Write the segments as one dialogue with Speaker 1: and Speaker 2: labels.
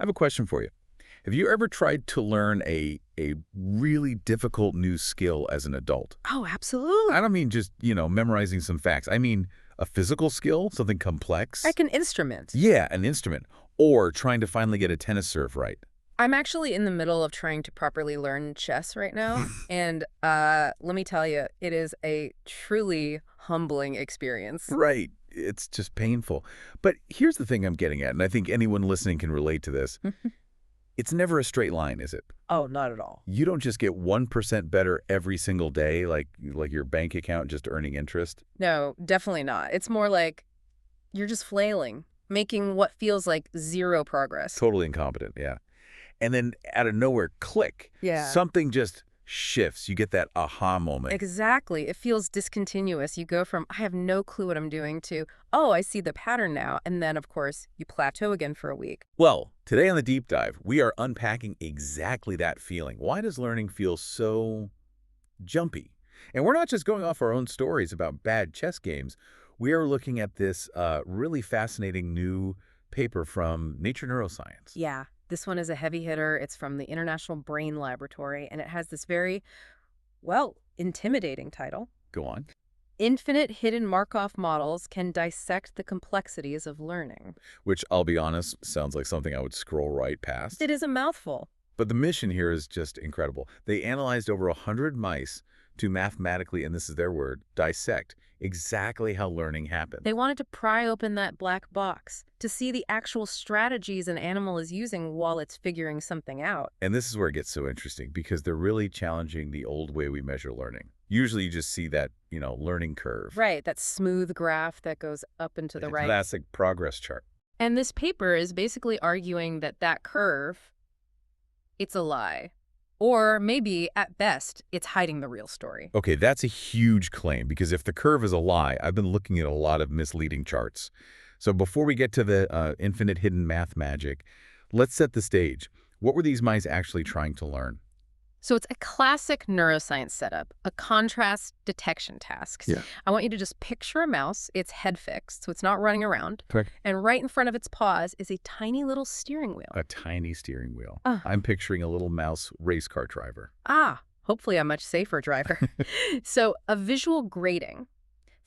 Speaker 1: I have a question for you. Have you ever tried to learn a really difficult new skill as an adult?
Speaker 2: Oh, absolutely.
Speaker 1: I don't mean just, memorizing some facts. I mean a physical skill, something complex.
Speaker 2: Like an instrument.
Speaker 1: Yeah, an instrument. Or trying to finally get a tennis serve right.
Speaker 2: I'm actually in the middle of trying to properly learn chess right now. And let me tell you, it is a truly humbling experience.
Speaker 1: Right. It's just painful. But here's the thing I'm getting at, and I think anyone listening can relate to this. It's never a straight line, is it?
Speaker 2: Oh, not at all.
Speaker 1: You don't just get 1% better every single day, like your bank account just earning interest.
Speaker 2: No, definitely not. It's more like you're just flailing, making what feels like zero progress.
Speaker 1: Totally incompetent, yeah. And then out of nowhere, click.
Speaker 2: Yeah.
Speaker 1: Something just shifts. You get that aha moment.
Speaker 2: Exactly. It feels discontinuous. You go from, I have no clue what I'm doing, to, oh, I see the pattern now. And then, of course, you plateau again for a week.
Speaker 1: Well, today on the Deep Dive, we are unpacking exactly that feeling. Why does learning feel so jumpy? And we're not just going off our own stories about bad chess games. We are looking at this really fascinating new paper from Nature Neuroscience.
Speaker 2: Yeah. This one is a heavy hitter. It's from the International Brain Laboratory, and it has this very, well, intimidating title.
Speaker 1: Go on.
Speaker 2: Infinite hidden Markov models can dissect the complexities of learning.
Speaker 1: Which, I'll be honest, sounds like something I would scroll right past.
Speaker 2: It is a mouthful.
Speaker 1: But the mission here is just incredible. They analyzed over 100 mice to mathematically, and this is their word, dissect exactly how learning happens.
Speaker 2: They wanted to pry open that black box to see the actual strategies an animal is using while it's figuring something out.
Speaker 1: And this is where it gets so interesting, because they're really challenging the old way we measure learning. Usually you just see that, learning curve.
Speaker 2: Right, that smooth graph that goes up and to the right.
Speaker 1: Classic progress chart.
Speaker 2: And this paper is basically arguing that that curve, it's a lie. Or maybe, at best, it's hiding the real story.
Speaker 1: Okay, that's a huge claim, because if the curve is a lie, I've been looking at a lot of misleading charts. So before we get to the infinite hidden math magic, let's set the stage. What were these mice actually trying to learn?
Speaker 2: So it's a classic neuroscience setup, a contrast detection task.
Speaker 1: Yeah.
Speaker 2: I want you to just picture a mouse. It's head fixed, so it's not running around.
Speaker 1: Correct.
Speaker 2: And right in front of its paws is a tiny little steering wheel.
Speaker 1: A tiny steering wheel.
Speaker 2: Ah.
Speaker 1: I'm picturing a little mouse race car driver.
Speaker 2: Hopefully a much safer driver. So a visual grating.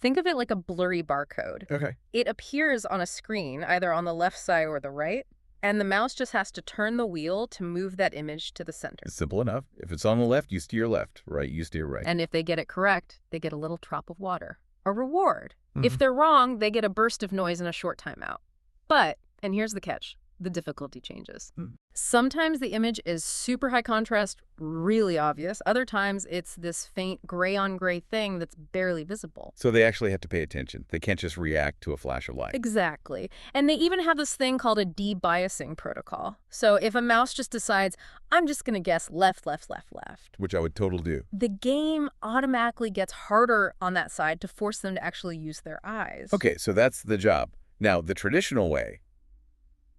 Speaker 2: Think of it like a blurry barcode.
Speaker 1: Okay.
Speaker 2: It appears on a screen, either on the left side or the right, and the mouse just has to turn the wheel to move that image to the center.
Speaker 1: It's simple enough. If it's on the left, you steer left. Right, you steer right.
Speaker 2: And if they get it correct, they get a little drop of water, a reward. If they're wrong, they get a burst of noise and a short timeout. But, and here's the catch, the difficulty changes. Sometimes the image is super high contrast, really obvious. Other times it's this faint gray on gray thing that's barely visible.
Speaker 1: So they actually have to pay attention. They can't just react to a flash of light.
Speaker 2: Exactly. And they even have this thing called a debiasing protocol. So if a mouse just decides, I'm just going to guess left, left, left, left,
Speaker 1: Which I would totally do.
Speaker 2: the game automatically gets harder on that side to force them to actually use their eyes.
Speaker 1: Okay, so that's the job. Now, the traditional way,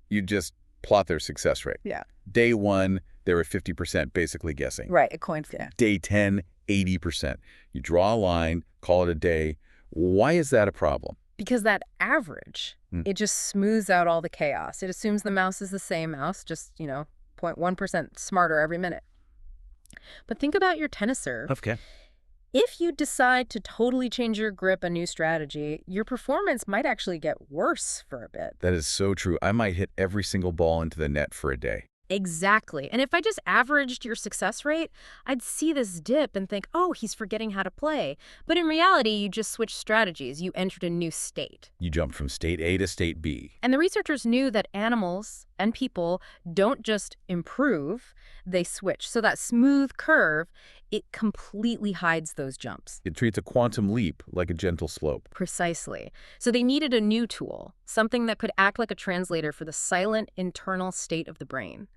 Speaker 1: you just plot their success rate.
Speaker 2: Yeah.
Speaker 1: Day 1, they were 50% basically guessing.
Speaker 2: Right, a coin flip.
Speaker 1: Day 10, 80%. You draw a line, call it a day. Why is that a problem?
Speaker 2: Because that average, it just smooths out all the chaos. It assumes the mouse is the same mouse, just, 0.1% smarter every minute. But think about your tennis serve.
Speaker 1: Okay.
Speaker 2: If you decide to totally change your grip, a new strategy, your performance might actually get worse for a bit.
Speaker 1: That is so true. I might hit every single ball into the net for a day.
Speaker 2: Exactly. And if I just averaged your success rate, I'd see this dip and think, oh, he's forgetting how to play. But in reality, you just switched strategies. You entered a new state.
Speaker 1: You jumped from state A to state B.
Speaker 2: And the researchers knew that animals and people don't just improve, they switch. So that smooth curve, it completely hides those jumps.
Speaker 1: It treats a quantum leap like a gentle slope.
Speaker 2: Precisely. So they needed a new tool, something that could act like a translator for the silent internal state of the brain.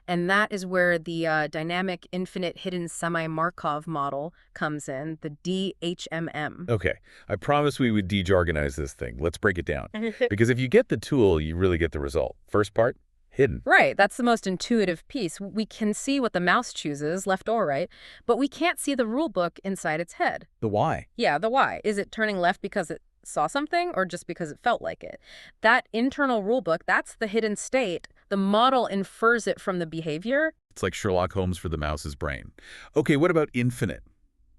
Speaker 2: And that is where the dynamic infinite hidden semi-Markov model comes in, the DHMM.
Speaker 1: Okay, I promised we would de-jargonize this thing. Let's break it down. Because if you get the tool, you really get the result. First part, hidden.
Speaker 2: Right, that's the most intuitive piece. We can see what the mouse chooses, left or right, but we can't see the rule book inside its head.
Speaker 1: The why.
Speaker 2: Yeah, the why. Is it turning left because it saw something or just because it felt like it? That internal rule book, that's the hidden state, The model infers it from the behavior.
Speaker 1: It's like Sherlock Holmes for the mouse's brain. Okay, what about infinite?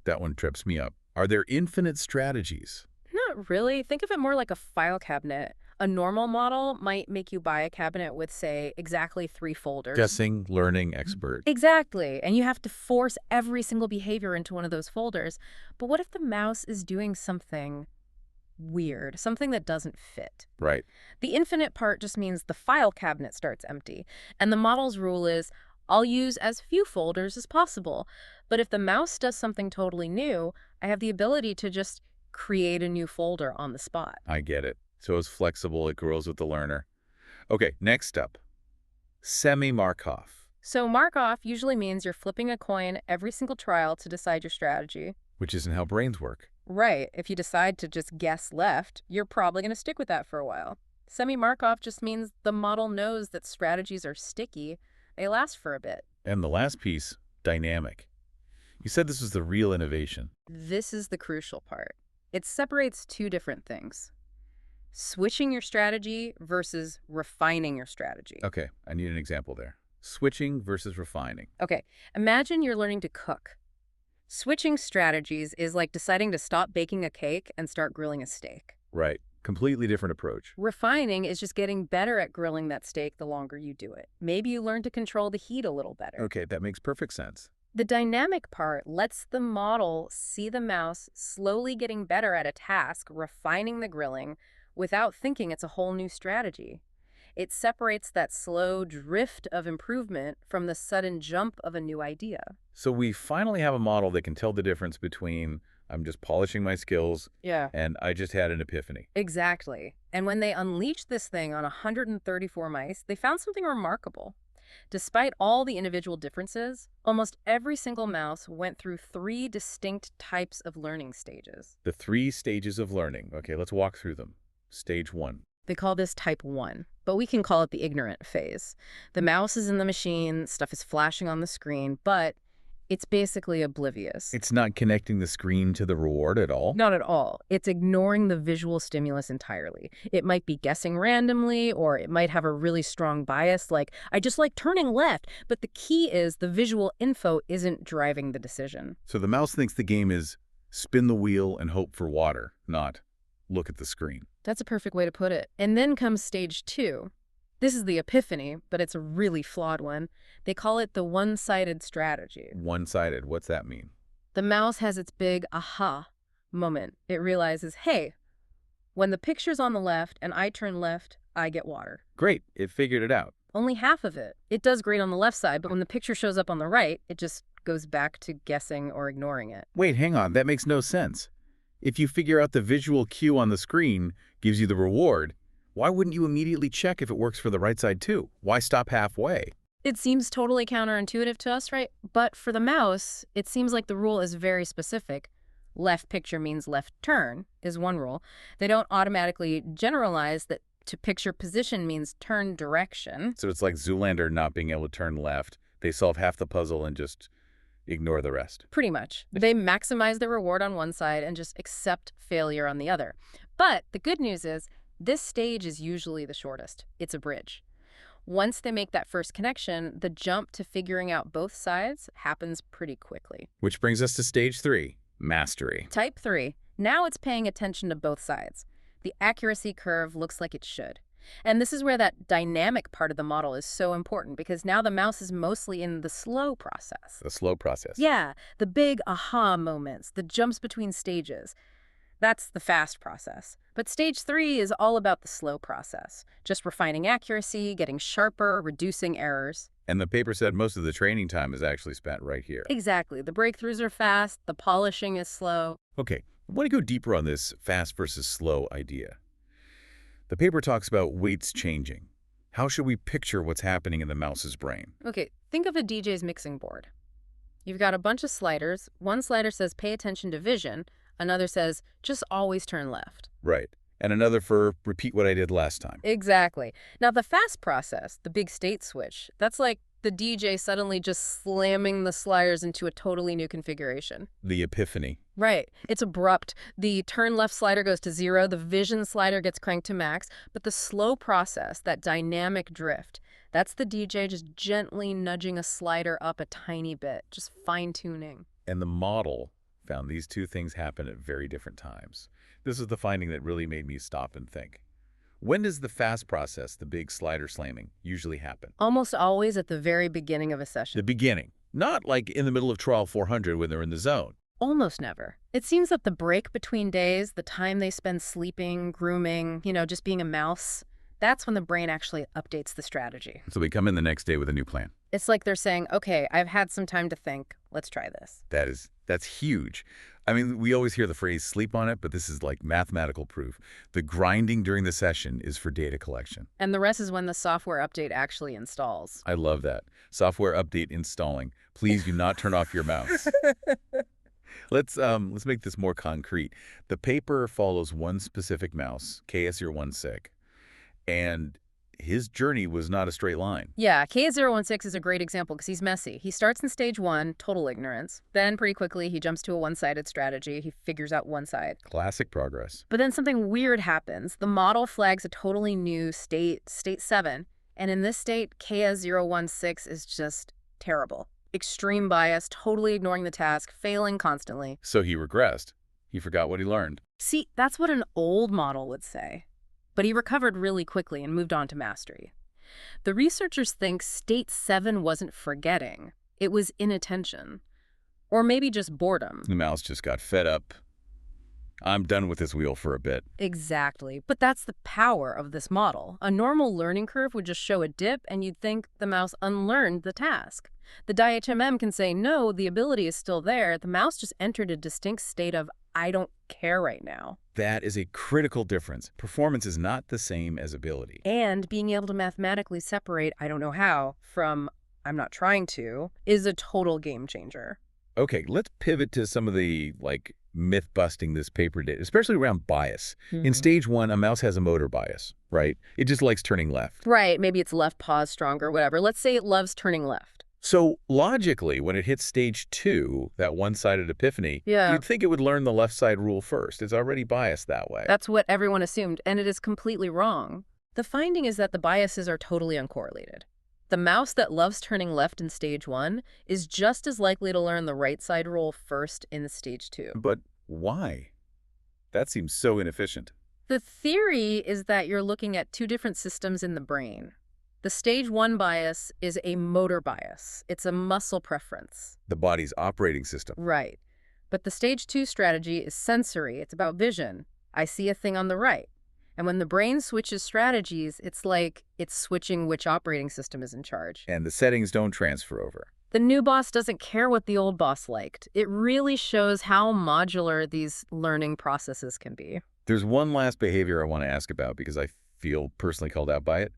Speaker 1: That one trips me up. Are there infinite strategies?
Speaker 2: Not really. Think of it more like a file cabinet. A normal model might make you buy a cabinet with, say, exactly 3 folders.
Speaker 1: Guessing, learning, expert.
Speaker 2: Exactly. And you have to force every single behavior into one of those folders. But what if the mouse is doing something weird, something that doesn't fit?
Speaker 1: Right.
Speaker 2: The infinite part just means the file cabinet starts empty. And the model's rule is, I'll use as few folders as possible. But if the mouse does something totally new, I have the ability to just create a new folder on the spot.
Speaker 1: I get it. So it's flexible, it grows with the learner. Okay, next up. Semi-Markov,
Speaker 2: So Markov usually means you're flipping a coin every single trial to decide your strategy.
Speaker 1: which isn't how brains work.
Speaker 2: Right. If you decide to just guess left, you're probably going to stick with that for a while. Semi-Markov just means the model knows that strategies are sticky. They last for a bit.
Speaker 1: And the last piece, dynamic. You said this was the real innovation.
Speaker 2: This is the crucial part. It separates 2 different things. Switching your strategy versus refining your strategy.
Speaker 1: Okay, I need an example there. Switching versus refining.
Speaker 2: Okay, imagine you're learning to cook. Switching strategies is like deciding to stop baking a cake and start grilling a steak.
Speaker 1: Right. Completely different approach.
Speaker 2: Refining is just getting better at grilling that steak the longer you do it. Maybe you learn to control the heat a little better.
Speaker 1: Okay, that makes perfect sense.
Speaker 2: The dynamic part lets the model see the mouse slowly getting better at a task, refining the grilling, without thinking it's a whole new strategy. It separates that slow drift of improvement from the sudden jump of a new idea.
Speaker 1: So we finally have a model that can tell the difference between I'm just polishing my skills
Speaker 2: Yeah.
Speaker 1: and I just had an epiphany.
Speaker 2: Exactly. And when they unleashed this thing on 134 mice, they found something remarkable. Despite all the individual differences, almost every single mouse went through 3 distinct types of learning stages.
Speaker 1: The 3 stages of learning. Okay, let's walk through them. Stage 1.
Speaker 2: They call this type 1, but we can call it the ignorant phase. The mouse is in the machine, stuff is flashing on the screen, but it's basically oblivious.
Speaker 1: It's not connecting the screen to the reward at all?
Speaker 2: Not at all. It's ignoring the visual stimulus entirely. It might be guessing randomly, or it might have a really strong bias, like, I just like turning left. But the key is the visual info isn't driving the decision.
Speaker 1: So the mouse thinks the game is spin the wheel and hope for water, not look at the screen.
Speaker 2: That's a perfect way to put it. And then comes stage 2. This is the epiphany, but it's a really flawed one. They call it the one-sided strategy.
Speaker 1: One-sided, what's that mean?
Speaker 2: The mouse has its big aha moment. It realizes, hey, when the picture's on the left and I turn left, I get water.
Speaker 1: Great, it figured it out.
Speaker 2: Only half of it. It does great on the left side, but when the picture shows up on the right, it just goes back to guessing or ignoring it.
Speaker 1: Wait, hang on, that makes no sense. If you figure out the visual cue on the screen gives you the reward, why wouldn't you immediately check if it works for the right side too? Why stop halfway?
Speaker 2: It seems totally counterintuitive to us, right? But for the mouse, it seems like the rule is very specific. Left picture means left turn is one rule. They don't automatically generalize that to picture position means turn direction.
Speaker 1: So it's like Zoolander not being able to turn left. They solve half the puzzle and just ignore the rest.
Speaker 2: Pretty much. They maximize the reward on one side and just accept failure on the other. But the good news is this stage is usually the shortest. It's a bridge. Once they make that first connection, the jump to figuring out both sides happens pretty quickly.
Speaker 1: Which brings us to stage 3, mastery.
Speaker 2: Type 3. Now it's paying attention to both sides. The accuracy curve looks like it should. And this is where that dynamic part of the model is so important, because now the mouse is mostly in the slow process.
Speaker 1: The slow process.
Speaker 2: Yeah, the big aha moments, the jumps between stages. That's the fast process. But stage 3 is all about the slow process, just refining accuracy, getting sharper, reducing errors.
Speaker 1: And the paper said most of the training time is actually spent right here.
Speaker 2: Exactly. The breakthroughs are fast, the polishing is slow.
Speaker 1: Okay, I want to go deeper on this fast versus slow idea. The paper talks about weights changing. How should we picture what's happening in the mouse's brain?
Speaker 2: Okay, think of a DJ's mixing board. You've got a bunch of sliders. One slider says pay attention to vision. Another says just always turn left.
Speaker 1: Right. And another for repeat what I did last time.
Speaker 2: Exactly. Now the fast process, the big state switch, that's like the DJ suddenly just slamming the sliders into a totally new configuration.
Speaker 1: The epiphany.
Speaker 2: Right. It's abrupt. The turn left slider goes to 0, the vision slider gets cranked to max, but the slow process, that dynamic drift, That's the DJ just gently nudging a slider up a tiny bit, just fine-tuning.
Speaker 1: And the model found these two things happen at very different times. This is the finding that really made me stop and think. When does the fast process, the big slider slamming, usually happen?
Speaker 2: Almost always at the very beginning of a session.
Speaker 1: The beginning. Not like in the middle of trial 400 when they're in the zone.
Speaker 2: Almost never. It seems that the break between days, the time they spend sleeping, grooming, just being a mouse, that's when the brain actually updates the strategy.
Speaker 1: So we come in the next day with a new plan.
Speaker 2: It's like they're saying, okay, I've had some time to think. Let's try this.
Speaker 1: That's huge. I mean, we always hear the phrase sleep on it, but this is like mathematical proof. The grinding during the session is for data collection.
Speaker 2: And the rest is when the software update actually installs.
Speaker 1: I love that. Software update installing. Please do not turn off your mouse. Let's make this more concrete. The paper follows one specific mouse, KS016, and his journey was not a straight line.
Speaker 2: Yeah, KS016 is a great example because he's messy. He starts in stage 1, total ignorance. Then pretty quickly he jumps to a one-sided strategy. He figures out one side.
Speaker 1: Classic progress.
Speaker 2: But then something weird happens. The model flags a totally new state 7, and in this state, KS016 is just terrible. Extreme bias, totally ignoring the task, failing constantly.
Speaker 1: So he regressed. He forgot what he learned.
Speaker 2: See, that's what an old model would say. But he recovered really quickly and moved on to mastery. The researchers think state 7 wasn't forgetting. It was inattention. Or maybe just boredom.
Speaker 1: The mouse just got fed up. I'm done with this wheel for a bit.
Speaker 2: Exactly. But that's the power of this model. A normal learning curve would just show a dip, and you'd think the mouse unlearned the task. The DIHMM can say, no, the ability is still there. The mouse just entered a distinct state of, I don't care right now.
Speaker 1: That is a critical difference. Performance is not the same as ability.
Speaker 2: And being able to mathematically separate, I don't know how, from I'm not trying to, is a total game changer.
Speaker 1: Okay, let's pivot to some of the, myth-busting this paper did, especially around bias. In stage 1, a mouse has a motor bias, right? It just likes turning left.
Speaker 2: Right, maybe its left paw is stronger, whatever. Let's say it loves turning left.
Speaker 1: So logically, when it hits stage 2, that one-sided epiphany, you'd think it would learn the left side rule first. It's already biased that way.
Speaker 2: That's what everyone assumed, and it is completely wrong. The finding is that the biases are totally uncorrelated. The mouse that loves turning left in stage 1 is just as likely to learn the right side rule first in stage 2.
Speaker 1: But why? That seems so inefficient.
Speaker 2: The theory is that you're looking at two different systems in the brain. The stage 1 bias is a motor bias. It's a muscle preference.
Speaker 1: The body's operating system.
Speaker 2: Right. But the stage 2 strategy is sensory. It's about vision. I see a thing on the right. And when the brain switches strategies, it's like it's switching which operating system is in charge.
Speaker 1: And the settings don't transfer over.
Speaker 2: The new boss doesn't care what the old boss liked. It really shows how modular these learning processes can be.
Speaker 1: There's one last behavior I want to ask about because I feel personally called out by it.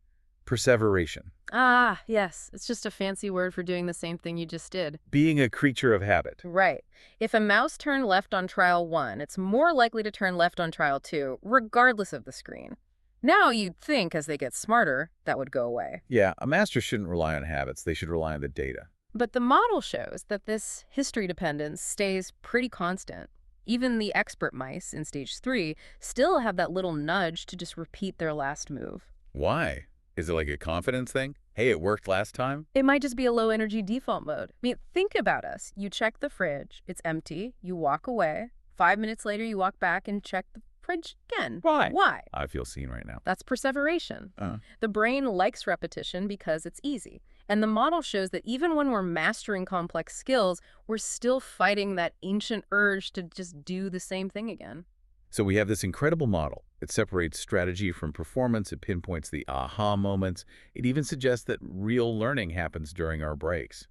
Speaker 1: Perseveration.
Speaker 2: Ah, yes. It's just a fancy word for doing the same thing you just did.
Speaker 1: Being a creature of habit.
Speaker 2: Right. If a mouse turned left on trial 1, it's more likely to turn left on trial 2, regardless of the screen. Now you'd think, as they get smarter, that would go away.
Speaker 1: Yeah, a master shouldn't rely on habits. They should rely on the data.
Speaker 2: But the model shows that this history dependence stays pretty constant. Even the expert mice in stage 3 still have that little nudge to just repeat their last move.
Speaker 1: Why? Is it like a confidence thing? Hey, it worked last time?
Speaker 2: It might just be a low-energy default mode. I mean, think about us. You check the fridge. It's empty. You walk away. 5 minutes later, you walk back and check the fridge again.
Speaker 1: Why?
Speaker 2: Why?
Speaker 1: I feel seen right now.
Speaker 2: That's perseveration. The brain likes repetition because it's easy. And the model shows that even when we're mastering complex skills, we're still fighting that ancient urge to just do the same thing again.
Speaker 1: So we have this incredible model. It separates strategy from performance. It pinpoints the aha moments. It even suggests that real learning happens during our breaks.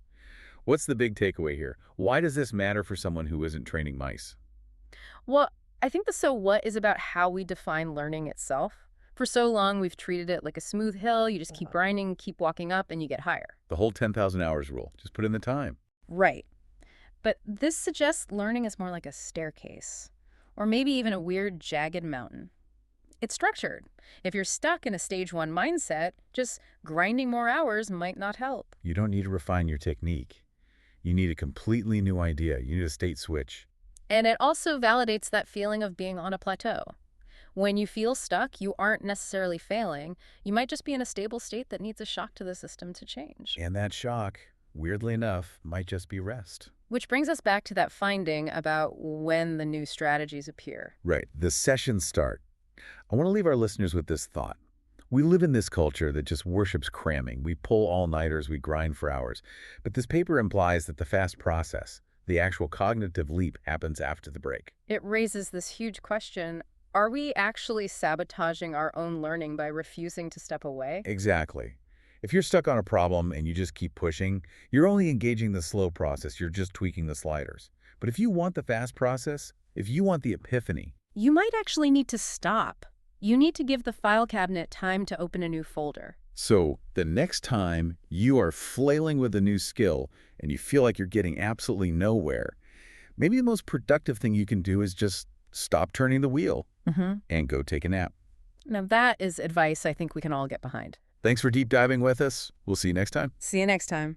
Speaker 1: What's the big takeaway here? Why does this matter for someone who isn't training mice?
Speaker 2: Well, I think the so what is about how we define learning itself. For so long, we've treated it like a smooth hill. You just keep grinding, keep walking up, and you get higher.
Speaker 1: The whole 10,000 hours rule. Just put in the time.
Speaker 2: Right. But this suggests learning is more like a staircase. Or maybe even a weird, jagged mountain. It's structured. If you're stuck in a stage 1 mindset, just grinding more hours might not help.
Speaker 1: You don't need to refine your technique. You need a completely new idea. You need a state switch.
Speaker 2: And it also validates that feeling of being on a plateau. When you feel stuck, you aren't necessarily failing. You might just be in a stable state that needs a shock to the system to change.
Speaker 1: And that shock, weirdly enough, might just be rest.
Speaker 2: Which brings us back to that finding about when the new strategies appear.
Speaker 1: Right, the sessions start. I want to leave our listeners with this thought. We live in this culture that just worships cramming. We pull all-nighters, we grind for hours. But this paper implies that the fast process, the actual cognitive leap, happens after the break.
Speaker 2: It raises this huge question. Are we actually sabotaging our own learning by refusing to step away?
Speaker 1: Exactly. If you're stuck on a problem and you just keep pushing, you're only engaging the slow process. You're just tweaking the sliders. But if you want the fast process, if you want the epiphany,
Speaker 2: You might actually need to stop. You need to give the file cabinet time to open a new folder.
Speaker 1: so the next time you are flailing with a new skill and you feel like you're getting absolutely nowhere, maybe the most productive thing you can do is just stop turning the wheel and go take a nap.
Speaker 2: Now that is advice I think we can all get behind.
Speaker 1: Thanks for deep diving with us. We'll see you next time.
Speaker 2: See you next time.